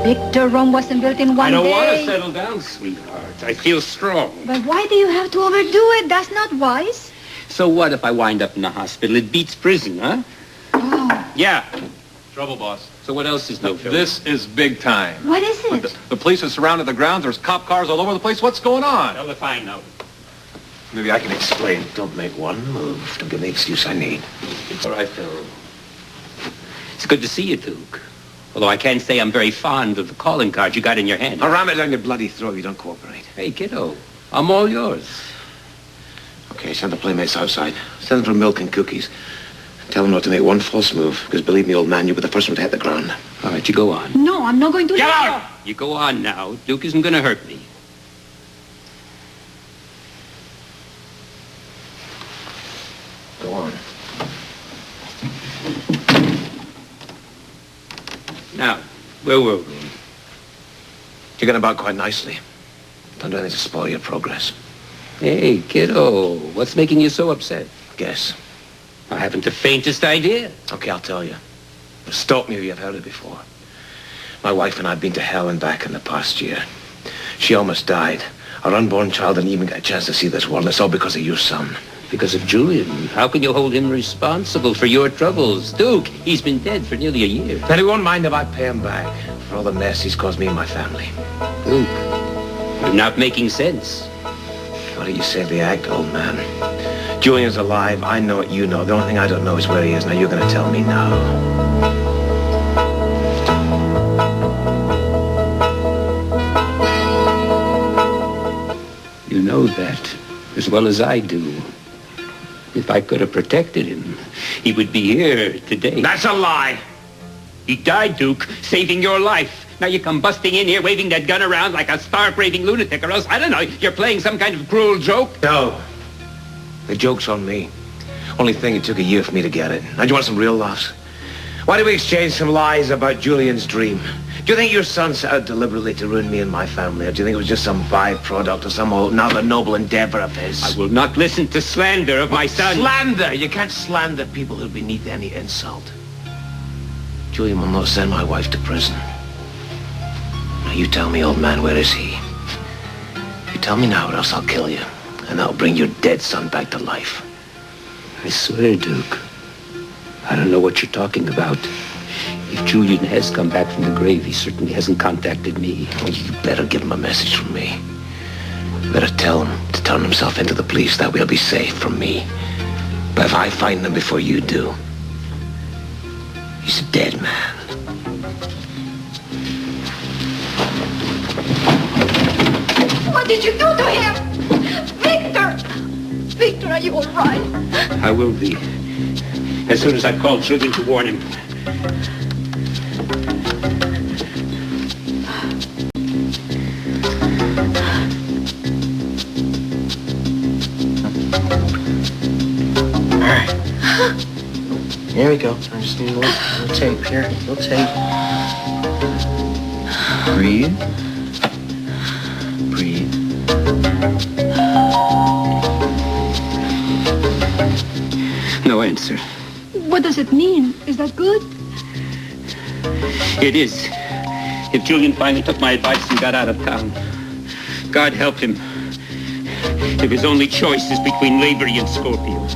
Victor, Rome wasn't built in one day. I don't want to settle down, sweetheart. I feel strong. But why do you have to overdo it? That's not wise. So what if I wind up in the hospital? It beats prison, huh? Oh. Yeah. Trouble, boss. So what else is no trouble? This is big time. What is it? The police have surrounded the grounds. There's cop cars all over the place. What's going on? Well, if I know. Maybe I can explain. Don't make one move. Don't give me the excuse I need. All right, Phil. It's good to see you, Duke. Although I can't say I'm very fond of the calling card you got in your hand. I'll ram it down your bloody throat if you don't cooperate. Hey, kiddo. I'm all yours. Okay, send the playmates outside. Send them for milk and cookies. Tell them not to make one false move, because believe me, old man, you'll be the first one to hit the ground. All right, you go on. No, I'm not going to... Get out! You go on now. Duke isn't going to hurt me. Go on. Now, where were we? You're getting about quite nicely. Don't do anything to spoil your progress. Hey, kiddo, what's making you so upset? Guess. I haven't the faintest idea. Okay, I'll tell you. Stop me if you've heard it before. My wife and I have been to hell and back in the past year. She almost died. Our unborn child didn't even get a chance to see this world, and it's all because of your son. Because of Julian. How can you hold him responsible for your troubles? Duke, he's been dead for nearly a year. Then he won't mind if I pay him back for all the mess he's caused me and my family. Duke, you're not making sense. What do you say the act, old man? Julian's alive. I know what you know. The only thing I don't know is where he is. Now you're going to tell me now. You know that as well as I do. If I could have protected him, he would be here today. That's a lie. He died, Duke, saving your life. Now you come busting in here, waving that gun around like a stark-raving lunatic, or else, I don't know, you're playing some kind of cruel joke? No. The joke's on me. Only thing, it took a year for me to get it. Now, do you want some real laughs? Why did we exchange some lies about Julian's dream? Do you think your son set out deliberately to ruin me and my family? Or do you think it was just some byproduct of some old, another noble endeavor of his? I will not listen to slander of my son. Slander? You can't slander people who are beneath any insult. Julian will not send my wife to prison. Now, you tell me, old man, where is he? You tell me now, or else I'll kill you. And that'll bring your dead son back to life. I swear, Duke, I don't know what you're talking about. If Julian has come back from the grave, he certainly hasn't contacted me. Well, you better give him a message from me. You better tell him to turn himself into the police. That way he'll be safe from me. But if I find him before you do, he's a dead man. What did you do to him? Victor! Victor, are you all right? I will be. As soon as I called Julian to warn him. All right. Here we go. I just need a little tape here. A little tape. Breathe. Breathe. No answer. What does it mean? Is that good? It is. If Julian finally took my advice and got out of town, God help him. If his only choice is between Lavery and Scorpio.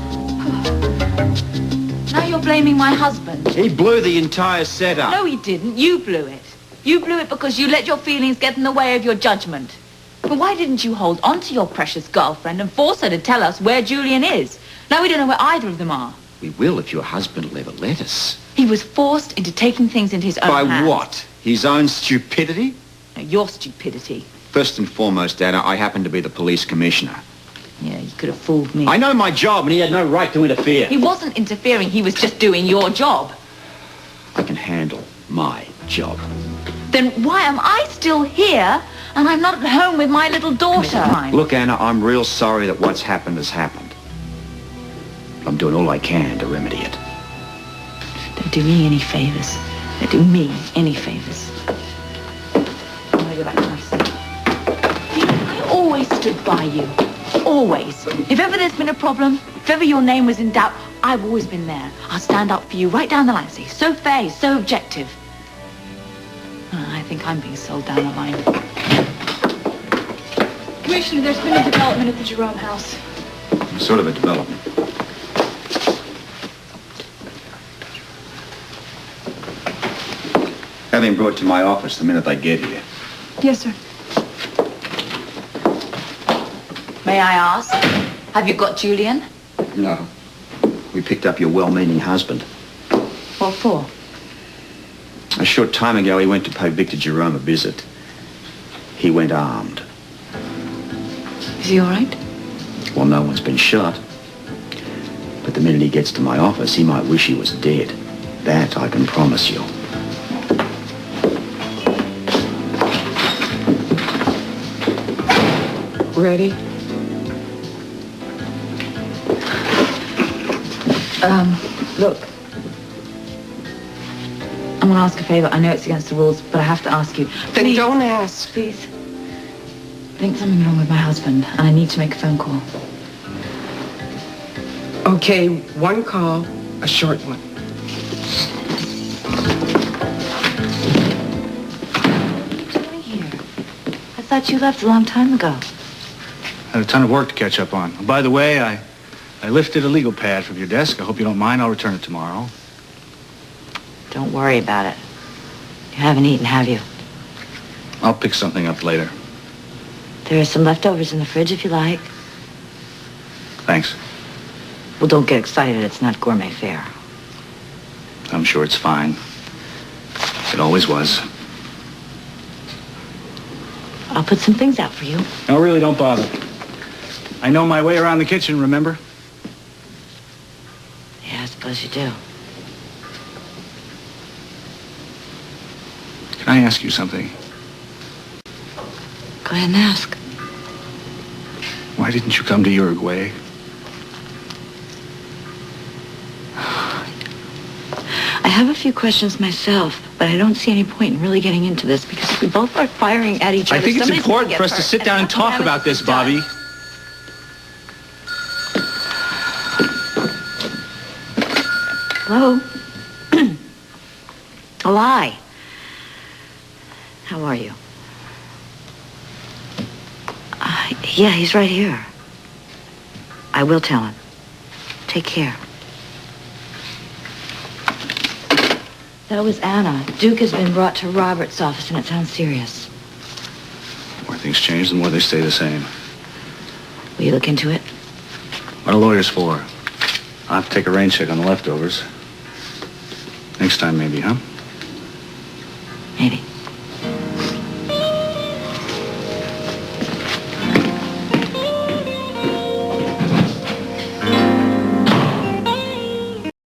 Now you're blaming my husband. He blew the entire setup. No, he didn't. You blew it. You blew it because you let your feelings get in the way of your judgment. But why didn't you hold on to your precious girlfriend and force her to tell us where Julian is? Now we don't know where either of them are. We will if your husband will ever let us. He was forced into taking things into his own hands. By what? His own stupidity? No, your stupidity. First and foremost, Anna, I happen to be the police commissioner. Yeah, you could have fooled me. I know my job, and he had no right to interfere. He wasn't interfering. He was just doing your job. I can handle my job. Then why am I still here and I'm not at home with my little daughter? Look, Anna, I'm real sorry that what's happened has happened. But I'm doing all I can to remedy it. Don't do me any favors. Don't do me any favors. I'm going to go back to my seat. I always stood by you. Always. If ever there's been a problem, if ever your name was in doubt, I've always been there. I'll stand up for you right down the line. Say, so fair, so objective. I think I'm being sold down the line. Commissioner, there's been a development at the Jerome house. What sort of a development? Have him brought to my office the minute I get here. Yes, sir. May I ask, have you got Julian? No. We picked up your well-meaning husband. What for? A short time ago, he went to pay Victor Jerome a visit. He went armed. Is he all right? Well, no one's been shot. But the minute he gets to my office, he might wish he was dead. That I can promise you. Ready? Look. I'm gonna ask a favor. I know it's against the rules, but I have to ask you. Then Please, don't ask. please. I think something's wrong with my husband, and I need to make a phone call. Okay, one call, a short one. What are you doing here? I thought you left a long time ago. Had a ton of work to catch up on. By the way, I lifted a legal pad from your desk. I hope you don't mind. I'll return it tomorrow. Don't worry about it. You haven't eaten, have you? I'll pick something up later. There are some leftovers in the fridge if you like. Thanks. Well, don't get excited. It's not gourmet fare. I'm sure it's fine. It always was. I'll put some things out for you. No, really, don't bother. I know my way around the kitchen, remember? Yeah, I suppose you do. Can I ask you something? Go ahead and ask. Why didn't you come to Uruguay? I have a few questions myself, but I don't see any point in really getting into this because we both are firing at each other. I think it's Somebody's gonna important get for us to hurt, sit down and nothing talk happens about this, is done. Bobby. Hello? A lie. How are you? Yeah, he's right here. I will tell him. Take care. That was Anna. Duke has been brought to Robert's office, and it sounds serious. The more things change, the more they stay the same. Will you look into it? What are lawyers for? I'll have to take a rain check on the leftovers. Next time, maybe, huh? Maybe.